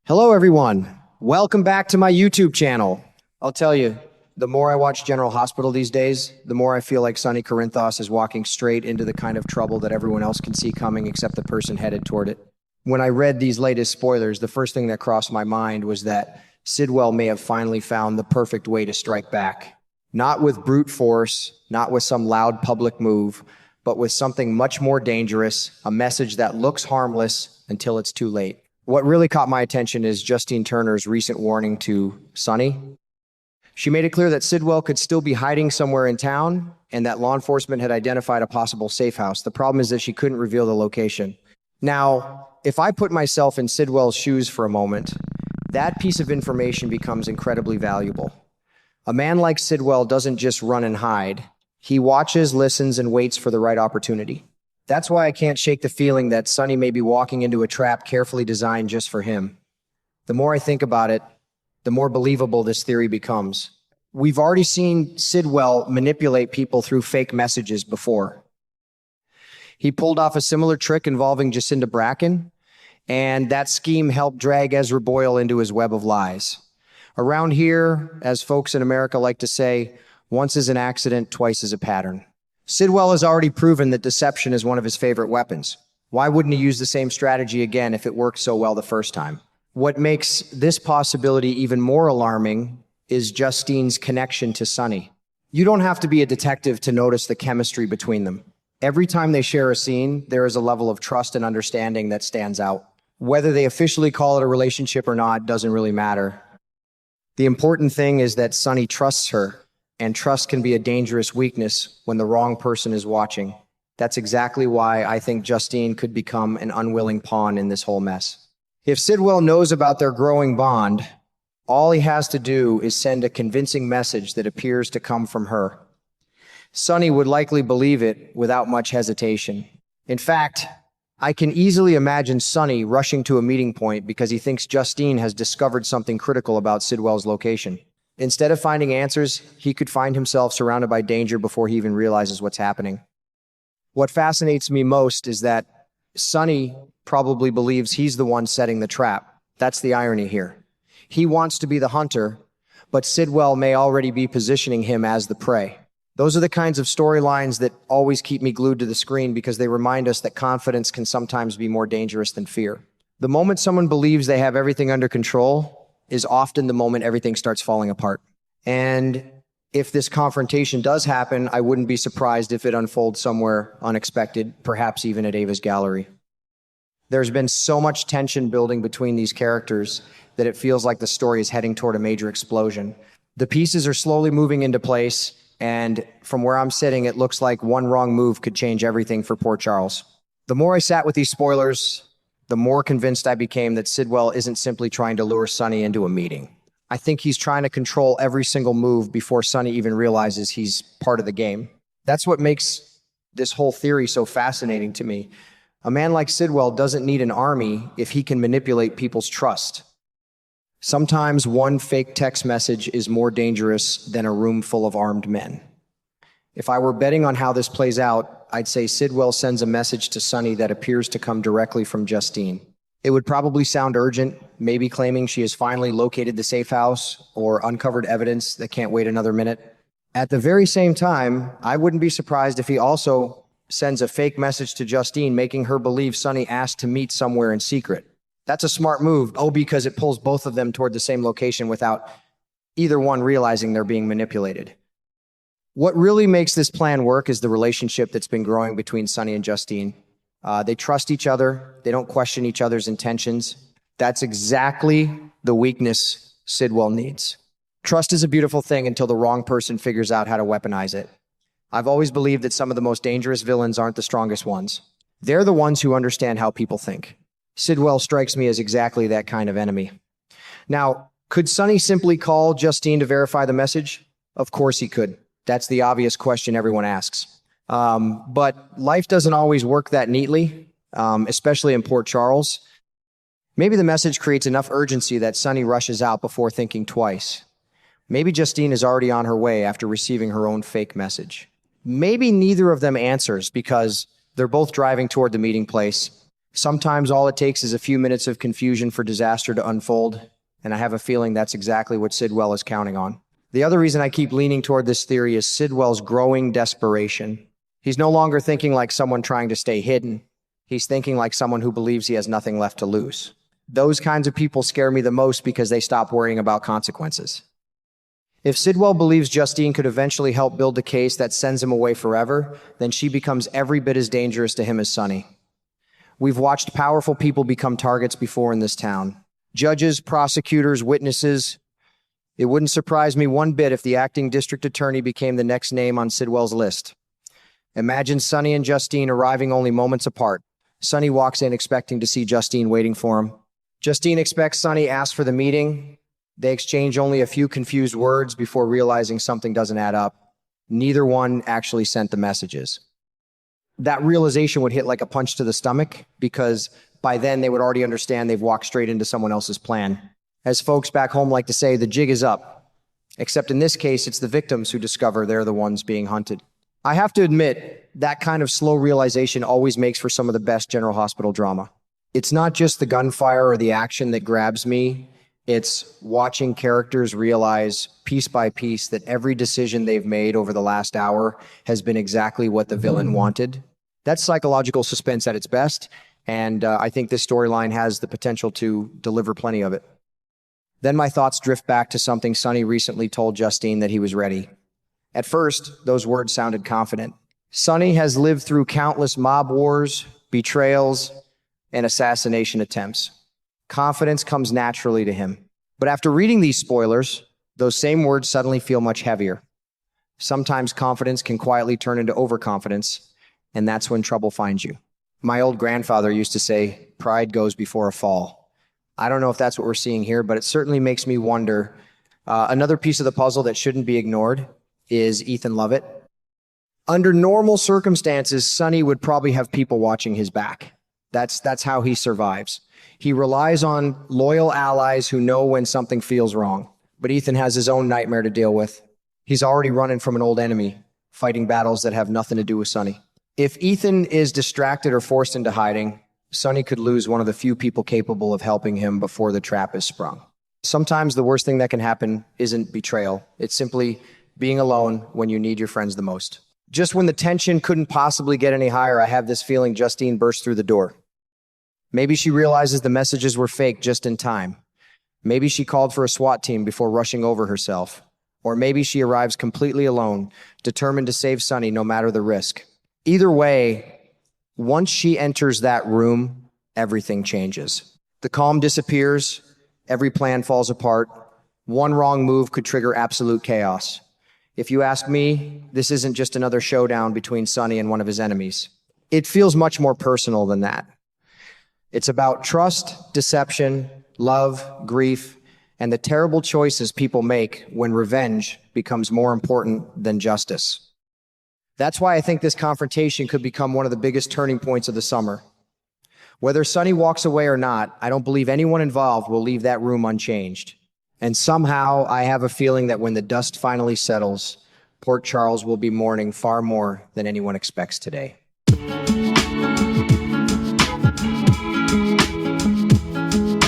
Hello, everyone. Welcome back to my YouTube channel. I'll tell you, the more I watch General Hospital these days, the more I feel like Sonny Corinthos is walking straight into the kind of trouble that everyone else can see coming except the person headed toward it. When I read these latest spoilers, the first thing that crossed my mind was that Sidwell may have finally found the perfect way to strike back. Not with brute force, not with some loud public move, but with something much more dangerous, a message that looks harmless until it's too late. What really caught my attention is Justine Turner's recent warning to Sonny. She made it clear that Sidwell could still be hiding somewhere in town and that law enforcement had identified a possible safe house. The problem is that she couldn't reveal the location. Now, if I put myself in Sidwell's shoes for a moment, that piece of information becomes incredibly valuable. A man like Sidwell doesn't just run and hide. He watches, listens, and waits for the right opportunity. That's why I can't shake the feeling that Sonny may be walking into a trap carefully designed just for him. The more I think about it, the more believable this theory becomes. We've already seen Sidwell manipulate people through fake messages before. He pulled off a similar trick involving Jacinda Bracken, and that scheme helped drag Ezra Boyle into his web of lies. Around here, as folks in America like to say, once is an accident, twice is a pattern. Sidwell has already proven that deception is one of his favorite weapons. Why wouldn't he use the same strategy again if it worked so well the first time? What makes this possibility even more alarming is Justine's connection to Sonny. You don't have to be a detective to notice the chemistry between them. Every time they share a scene, there is a level of trust and understanding that stands out. Whether they officially call it a relationship or not doesn't really matter. The important thing is that Sonny trusts her. And trust can be a dangerous weakness when the wrong person is watching. That's exactly why I think Justine could become an unwilling pawn in this whole mess. If Sidwell knows about their growing bond, all he has to do is send a convincing message that appears to come from her. Sonny would likely believe it without much hesitation. In fact, I can easily imagine Sonny rushing to a meeting point because he thinks Justine has discovered something critical about Sidwell's location. Instead of finding answers, he could find himself surrounded by danger before he even realizes what's happening. What fascinates me most is that Sonny probably believes he's the one setting the trap. That's the irony here. He wants to be the hunter, but Sidwell may already be positioning him as the prey. Those are the kinds of storylines that always keep me glued to the screen because they remind us that confidence can sometimes be more dangerous than fear. The moment someone believes they have everything under control is often the moment everything starts falling apart. And if this confrontation does happen, I wouldn't be surprised if it unfolds somewhere unexpected, perhaps even at Ava's gallery. There's been so much tension building between these characters that it feels like the story is heading toward a major explosion. The pieces are slowly moving into place, and from where I'm sitting, it looks like one wrong move could change everything for poor Charles. The more I sat with these spoilers, the more convinced I became that Sidwell isn't simply trying to lure Sonny into a meeting. I think he's trying to control every single move before Sonny even realizes he's part of the game. That's what makes this whole theory so fascinating to me. A man like Sidwell doesn't need an army if he can manipulate people's trust. Sometimes one fake text message is more dangerous than a room full of armed men. If I were betting on how this plays out, I'd say Sidwell sends a message to Sonny that appears to come directly from Justine. It would probably sound urgent, maybe claiming she has finally located the safe house or uncovered evidence that can't wait another minute. At the very same time, I wouldn't be surprised if he also sends a fake message to Justine, making her believe Sonny asked to meet somewhere in secret. That's a smart move, because it pulls both of them toward the same location without either one realizing they're being manipulated. What really makes this plan work is the relationship that's been growing between Sonny and Justine. They trust each other. They don't question each other's intentions. That's exactly the weakness Sidwell needs. Trust is a beautiful thing until the wrong person figures out how to weaponize it. I've always believed that some of the most dangerous villains aren't the strongest ones. They're the ones who understand how people think. Sidwell strikes me as exactly that kind of enemy. Now, could Sonny simply call Justine to verify the message? Of course he could. That's the obvious question everyone asks. But life doesn't always work that neatly, especially in Port Charles. Maybe the message creates enough urgency that Sonny rushes out before thinking twice. Maybe Justine is already on her way after receiving her own fake message. Maybe neither of them answers because they're both driving toward the meeting place. Sometimes all it takes is a few minutes of confusion for disaster to unfold, and I have a feeling that's exactly what Sidwell is counting on. The other reason I keep leaning toward this theory is Sidwell's growing desperation. He's no longer thinking like someone trying to stay hidden. He's thinking like someone who believes he has nothing left to lose. Those kinds of people scare me the most because they stop worrying about consequences. If Sidwell believes Justine could eventually help build a case that sends him away forever, then she becomes every bit as dangerous to him as Sonny. We've watched powerful people become targets before in this town. Judges, prosecutors, witnesses. It wouldn't surprise me one bit if the acting district attorney became the next name on Sidwell's list. Imagine Sonny and Justine arriving only moments apart. Sonny walks in expecting to see Justine waiting for him. Justine expects Sonny, asks for the meeting. They exchange only a few confused words before realizing something doesn't add up. Neither one actually sent the messages. That realization would hit like a punch to the stomach because by then they would already understand they've walked straight into someone else's plan. As folks back home like to say, the jig is up. Except in this case, it's the victims who discover they're the ones being hunted. I have to admit, that kind of slow realization always makes for some of the best General Hospital drama. It's not just the gunfire or the action that grabs me. It's watching characters realize piece by piece that every decision they've made over the last hour has been exactly what the villain wanted. That's psychological suspense at its best, and I think this storyline has the potential to deliver plenty of it. Then my thoughts drift back to something Sonny recently told Justine, that he was ready. At first, those words sounded confident. Sonny has lived through countless mob wars, betrayals, and assassination attempts. Confidence comes naturally to him. But after reading these spoilers, those same words suddenly feel much heavier. Sometimes confidence can quietly turn into overconfidence, and that's when trouble finds you. My old grandfather used to say, pride goes before a fall. I don't know if that's what we're seeing here, but it certainly makes me wonder. Another piece of the puzzle that shouldn't be ignored is Ethan Lovett. Under normal circumstances, Sonny would probably have people watching his back. That's how he survives. He relies on loyal allies who know when something feels wrong. But Ethan has his own nightmare to deal with. He's already running from an old enemy, fighting battles that have nothing to do with Sonny. If Ethan is distracted or forced into hiding, Sonny could lose one of the few people capable of helping him before the trap is sprung. Sometimes the worst thing that can happen isn't betrayal. It's simply being alone when you need your friends the most. Just when the tension couldn't possibly get any higher, I have this feeling Justine burst through the door. Maybe she realizes the messages were fake just in time. Maybe she called for a SWAT team before rushing over herself. Or maybe she arrives completely alone, determined to save Sonny no matter the risk. Either way, once she enters that room, everything changes. The calm disappears, every plan falls apart. One wrong move could trigger absolute chaos. If you ask me, this isn't just another showdown between Sonny and one of his enemies. It feels much more personal than that. It's about trust, deception, love, grief, and the terrible choices people make when revenge becomes more important than justice. That's why I think this confrontation could become one of the biggest turning points of the summer. Whether Sonny walks away or not, I don't believe anyone involved will leave that room unchanged. And somehow I have a feeling that when the dust finally settles, Port Charles will be mourning far more than anyone expects today.